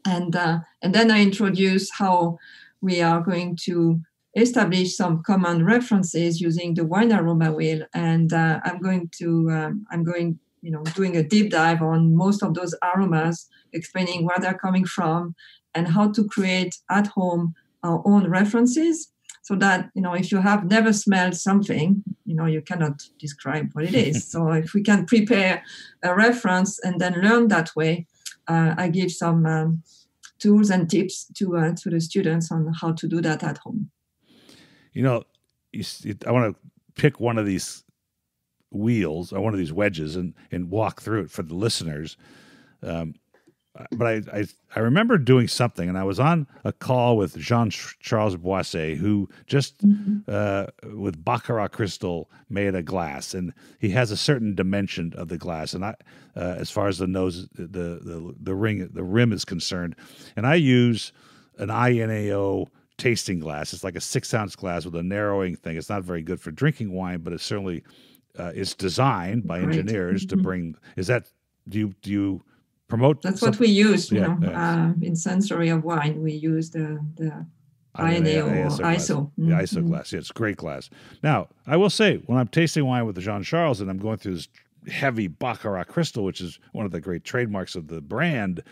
And then I introduce how we are going to establish some common references using the wine aroma wheel, and I'm going doing a deep dive on most of those aromas, explaining where they're coming from and how to create at home our own references. So that, if you have never smelled something, you cannot describe what it is. So if we can prepare a reference and then learn that way, I give some tools and tips to the students on how to do that at home. I want to pick one of these wheels or one of these wedges and walk through it for the listeners. But I remember doing something, and I was on a call with Jean-Charles Boisset, who just with Baccarat crystal made a glass, and he has a certain dimension of the glass, and as far as the nose, the rim is concerned, and I use an INAO tasting glass. It's like a 6-ounce glass with a narrowing thing. It's not very good for drinking wine, but it certainly is designed by engineers to bring. Is that do you promote? That's what we use, in sensory of wine. We use the INA or ISO glass. ISO. The ISO glass. Yeah, it's a great glass. Now, I will say, when I'm tasting wine with the Jean-Charles and I'm going through this heavy Baccarat crystal, which is one of the great trademarks of the brand,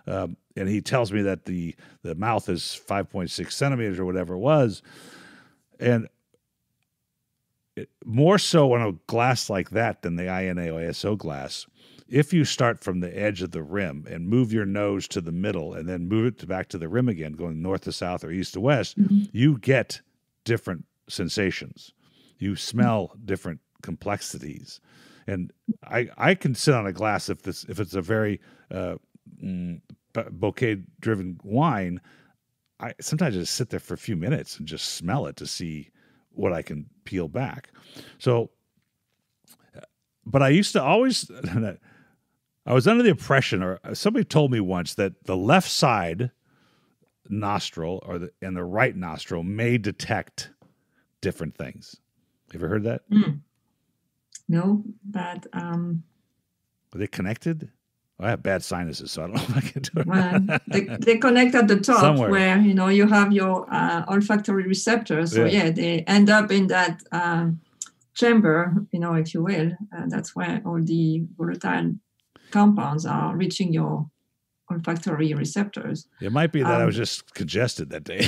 and he tells me that the mouth is 5.6 centimeters or whatever it was, and more so on a glass like that than the INA or ISO glass. If you start from the edge of the rim and move your nose to the middle and then move it back to the rim again, going north to south or east to west, you get different sensations. You smell different complexities. And I can sit on a glass if it's a very bouquet-driven wine. I sometimes just sit there for a few minutes and just smell it to see what I can peel back. So, but I used to always... I was under the impression, or somebody told me once, that the left side nostril and the right nostril may detect different things. Ever heard that? No, but are they connected? I have bad sinuses, so I don't know if I can do it. Well, they connect at the top somewhere, where you have your olfactory receptors. So they end up in that chamber, if you will. That's where all the volatile compounds are reaching your olfactory receptors. It might be that I was just congested that day.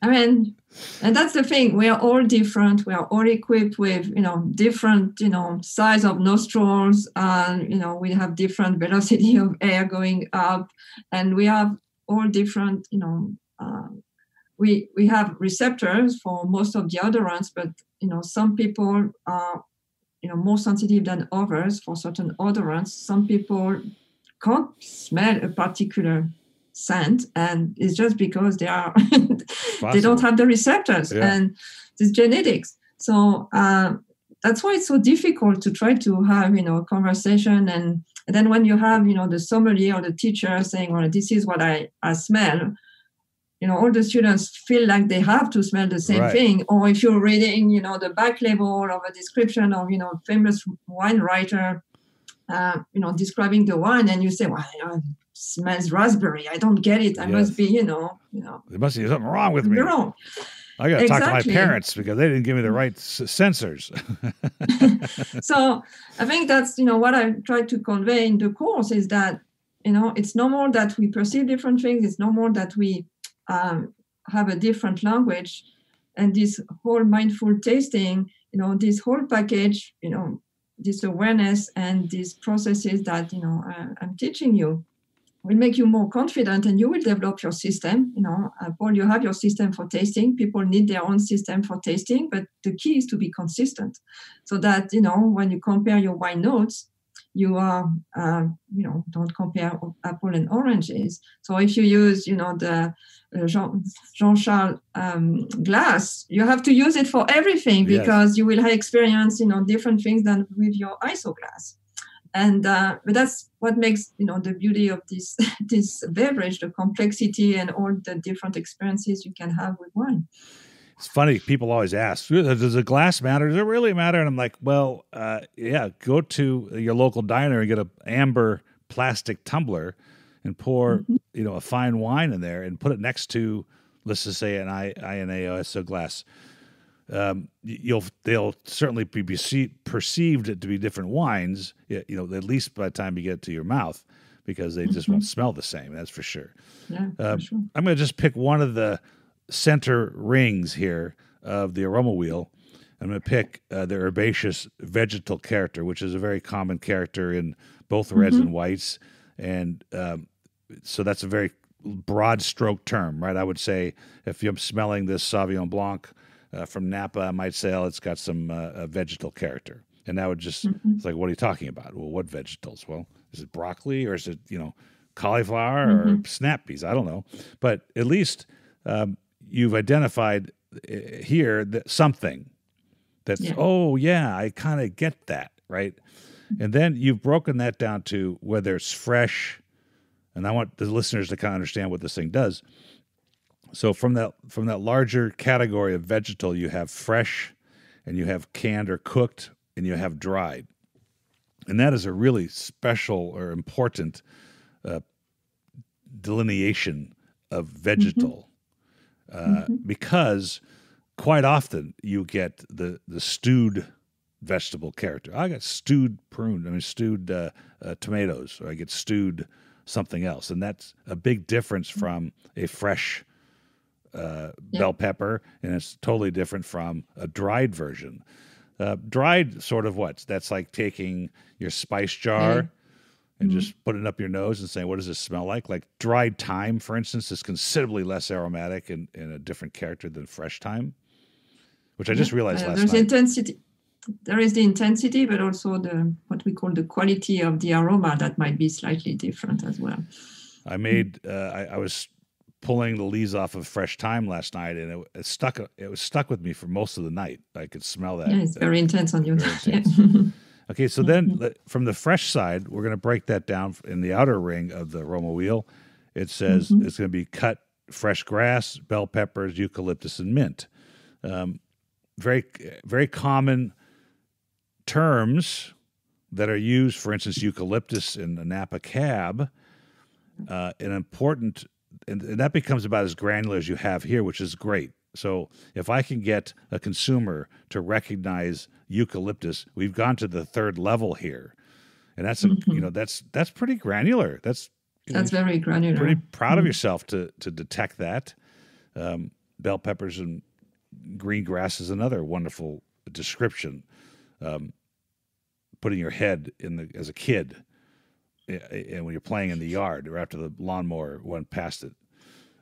I mean, and that's the thing. We are all different. We are all equipped with, different, size of nostrils. And, we have different velocity of air going up. And we have all different, we have receptors for most of the odorants, but, some people are more sensitive than others for certain odorants. Some people can't smell a particular scent, and it's just because they are they don't have the receptors, and it's genetics. So that's why it's so difficult to try to have a conversation, and then when you have the sommelier or the teacher saying, well, this is what I smell, all the students feel like they have to smell the same thing. Or if you're reading, the back label of a description of, famous wine writer, describing the wine, and you say, well, it smells raspberry. I don't get it. I must be, there must be something wrong with me. Wrong. I got to talk to my parents because they didn't give me the right sensors. So I think that's, what I try to convey in the course is that, it's normal that we perceive different things. It's normal that we have a different language, and this whole mindful tasting, this whole package, this awareness and these processes that I'm teaching you will make you more confident, and you will develop your system. Paul, you have your system for tasting. People need their own system for tasting, but the key is to be consistent, so that when you compare your wine notes, you are don't compare apple and oranges. So if you use the Jean-Charles glass, you have to use it for everything, because you will experience different things than with your ISO glass. And but that's what makes the beauty of this this beverage, the complexity and all the different experiences you can have with wine. It's funny. People always ask, does the glass matter? Does it really matter? And I'm like, well, go to your local diner and get an amber plastic tumbler and pour, a fine wine in there and put it next to, let's just say, an INA glass. They'll certainly be perceived to be different wines, at least by the time you get it to your mouth, because they just won't smell the same. That's for sure. Yeah, for sure. I'm going to just pick one of the center rings here of the Aroma Wheel. I'm going to pick the herbaceous vegetal character, which is a very common character in both reds and whites. And so that's a very broad stroke term, right? I would say if you're smelling this Sauvignon Blanc from Napa, I might say, it's got some vegetal character. And that would just, it's like, what are you talking about? Well, what vegetables? Well, is it broccoli, or is it, cauliflower or snap peas? I don't know. But at least you've identified here that something that's, I kind of get that, right? And then you've broken that down to whether it's fresh, and I want the listeners to kind of understand what this thing does. So from that larger category of vegetal, you have fresh, and you have canned or cooked, and you have dried. And that is a really special or important delineation of vegetal, because quite often you get the stewed vegetable character. I got stewed stewed tomatoes, or I get stewed something else, and that's a big difference from a fresh bell pepper, and it's totally different from a dried version. Dried, sort of that's like taking your spice jar and just putting it up your nose and saying, what does this smell like? Like dried thyme, for instance, is considerably less aromatic and a different character than fresh thyme, which I just realized last there's night. Intensity. There is the intensity, but also what we call the quality of the aroma that might be slightly different as well. I made, I was pulling the leaves off of fresh thyme last night, and it was stuck with me for most of the night. I could smell that. Yeah, it's very intense on you. Okay, so then from the fresh side, we're going to break that down in the outer ring of the Aroma Wheel. It says it's going to be cut fresh grass, bell peppers, eucalyptus, and mint. Very, very common terms that are used, for instance, eucalyptus in the Napa cab, an important, and that becomes about as granular as you have here, which is great. So if I can get a consumer to recognize eucalyptus, we've gone to the third level here, and that's that's pretty granular. That's very granular. Pretty proud of yourself to detect that. Bell peppers and green grass is another wonderful description. Putting your head as a kid, and when you're playing in the yard, or after the lawnmower went past it,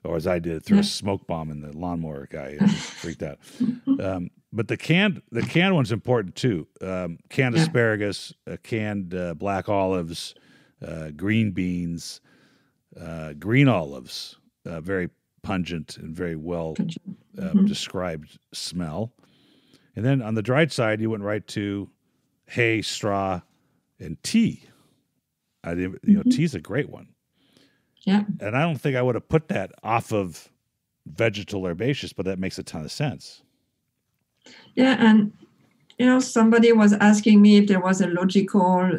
or as I did, threw a smoke bomb in the lawnmower guy and freaked out. But the canned one's important too. Canned asparagus, canned black olives, green beans, green olives, very pungent and very well described smell. And then on the dried side, you went right to hay, straw, and tea. Tea's a great one. Yeah. And I don't think I would have put that off of vegetal herbaceous, but that makes a ton of sense. Yeah, and somebody was asking me if there was a logical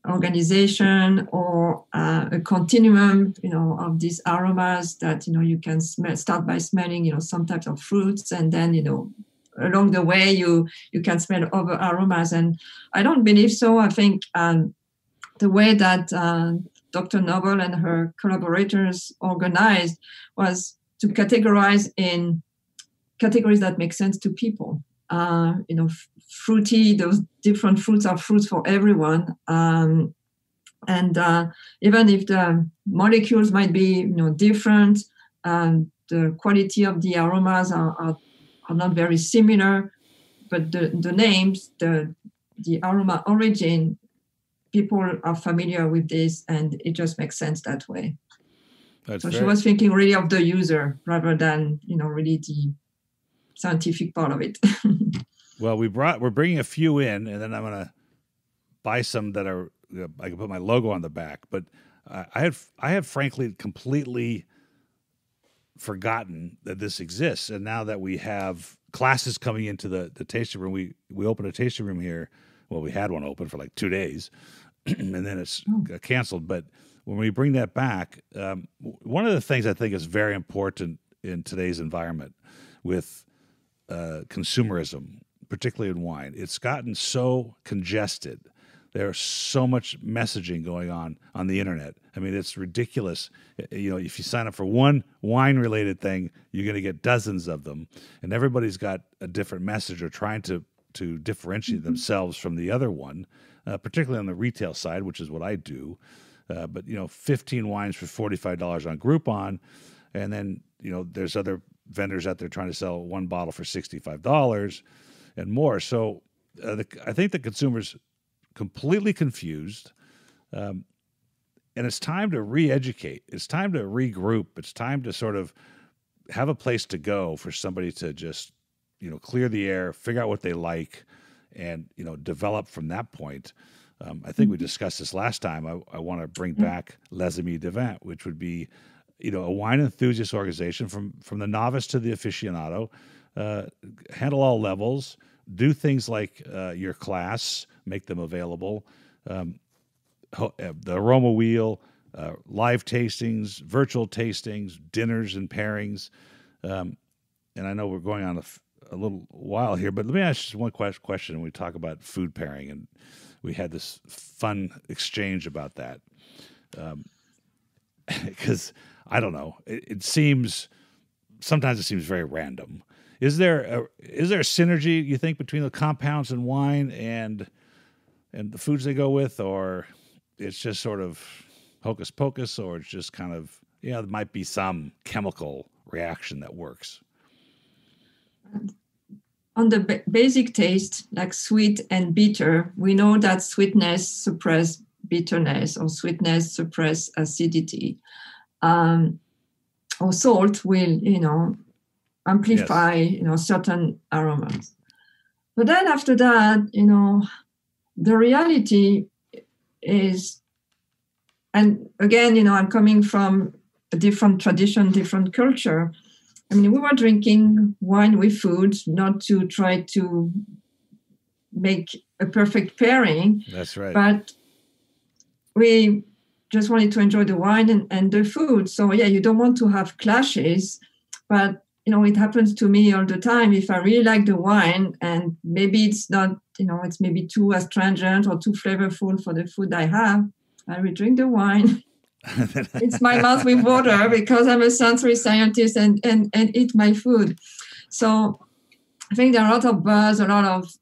organization or a continuum, of these aromas that you can start by smelling, some types of fruits, and then along the way you can smell other aromas. And I don't believe so. I think the way that Dr. Noble and her collaborators organized was to categorize in categories that make sense to people. Fruity, those different fruits are fruits for everyone. And even if the molecules might be different, the quality of the aromas are not very similar, but the names, the aroma origin, people are familiar with this, and it just makes sense that way. She was thinking really of the user rather than really the scientific part of it. Well, we're bringing a few in, and then I'm gonna buy some that are I can put my logo on the back. But I have frankly completely forgotten that this exists, and now that we have classes coming into the tasting room, we opened a tasting room here. Well, we had one open for like 2 days, and then it's canceled. But when we bring that back, one of the things I think is very important in today's environment with consumerism, particularly in wine, it's gotten so congested. There's so much messaging going on the internet. I mean, it's ridiculous. If you sign up for one wine-related thing, you're going to get dozens of them, and everybody's got a different message or trying to differentiate themselves from the other one, particularly on the retail side, which is what I do. But 15 wines for $45 on Groupon, and then there's other vendors out there trying to sell one bottle for $65 and more. So I think the consumer's completely confused, and it's time to re-educate. It's time to regroup. It's time to sort of have a place to go for somebody to just clear the air, figure out what they like, and develop from that point. I think we discussed this last time. I want to bring back Les Amis de Vin, which would be a wine enthusiast organization from the novice to the aficionado, handle all levels, do things like your class, make them available. The Aroma Wheel, live tastings, virtual tastings, dinners and pairings. And I know we're going on a little while here, but let me ask you one question when we talk about food pairing. And we had this fun exchange about that. Because I don't know, sometimes it seems very random. Is there a synergy, you think, between the compounds in wine and the foods they go with, or it's just sort of hocus pocus, or it's just kind of, there might be some chemical reaction that works? On the basic taste, like sweet and bitter, we know that sweetness suppresses bitterness, or sweetness suppresses acidity. Or salt will, amplify, yes, certain aromas. But then after that, the reality is, and again, I'm coming from a different tradition, different culture. I mean, we were drinking wine with food, not to try to make a perfect pairing. That's right. But we just wanted to enjoy the wine and the food. So yeah, you don't want to have clashes, but it happens to me all the time. If I really like the wine and maybe it's not, it's maybe too astringent or too flavorful for the food I have, I will drink the wine. It's my mouth with water because I'm a sensory scientist and eat my food. So I think there are a lot of buzz, a lot of,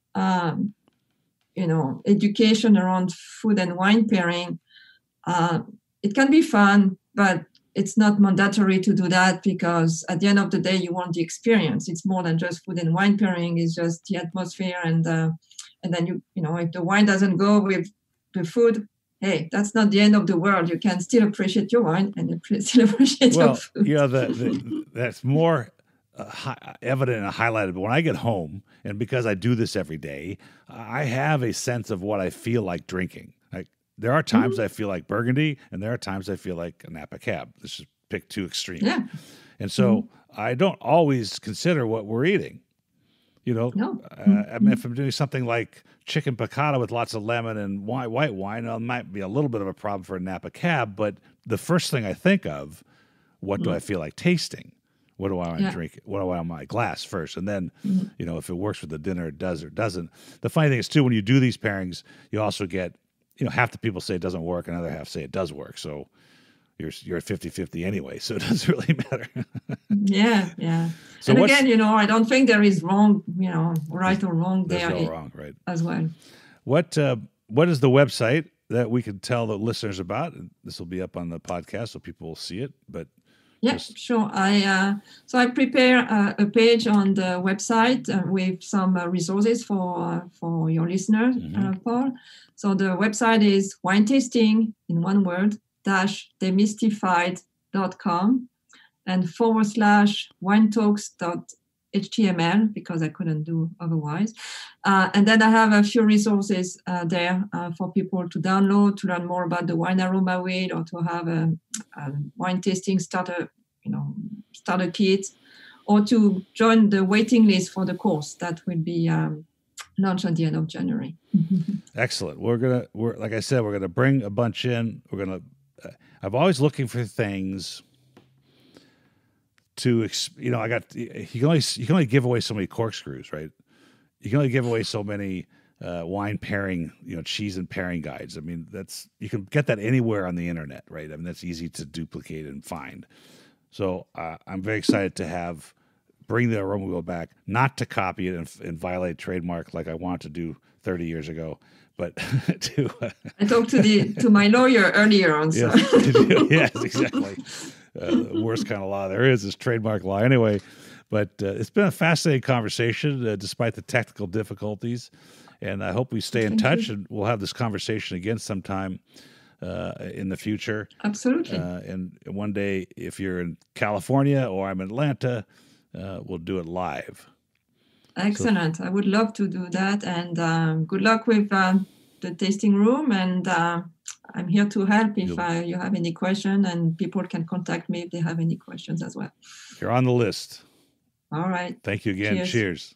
education around food and wine pairing. It can be fun, but it's not mandatory to do that, because at the end of the day, you want the experience. It's more than just food and wine pairing. It's just the atmosphere. And then, if the wine doesn't go with the food, hey, that's not the end of the world. You can still appreciate your wine and still appreciate your food. That's more evident and highlighted. But when I get home, and because I do this every day, I have a sense of what I feel like drinking. There are times I feel like Burgundy, and there are times I feel like a Napa Cab. Let's just pick two extremes. Yeah. And so I don't always consider what we're eating. No. I mean, if I'm doing something like chicken piccata with lots of lemon and white wine, it might be a little bit of a problem for a Napa Cab. But the first thing I think of, what do I feel like tasting? What do I want to drink? What do I want in my glass first? And then, if it works with the dinner, it does or doesn't. The funny thing is, too, when you do these pairings, you also get, half the people say it doesn't work, and the other half say it does work. So you're at 50-50 anyway, so it doesn't really matter. Yeah. So and again, I don't think there is wrong, right or wrong there. There's no wrong, right? As well. What is the website that we can tell the listeners about? This will be up on the podcast, so people will see it. But sure. I prepare a page on the website with some resources for your listeners, Paul. So the website is wine tasting in one word -demystified.com and /winetalks.html, because I couldn't do otherwise. And then I have a few resources there for people to download, to learn more about the wine aroma wheel, or to have a wine tasting starter kit, or to join the waiting list for the course that will be launched at the end of January. Excellent. We're like I said, we're gonna bring a bunch in. We're gonna. I'm always looking for things to, you can only give away so many corkscrews, right? You can only give away so many wine pairing, cheese and pairing guides. I mean, you can get that anywhere on the internet, right? I mean, that's easy to duplicate and find. So I'm very excited to bring the Aroma Wheel back, not to copy it and violate trademark like I wanted to do 30 years ago, but to... I talked to my lawyer earlier on. So. Yes, exactly. The worst kind of law there is trademark law anyway. But it's been a fascinating conversation, despite the technical difficulties. And I hope we stay in touch, and we'll have this conversation again sometime in the future. Absolutely. And one day, if you're in California or I'm in Atlanta, we'll do it live. Excellent. So, I would love to do that. And good luck with the tasting room. And I'm here to help if you have any question, and people can contact me if they have any questions as well. You're on the list. All right. Thank you again. Cheers.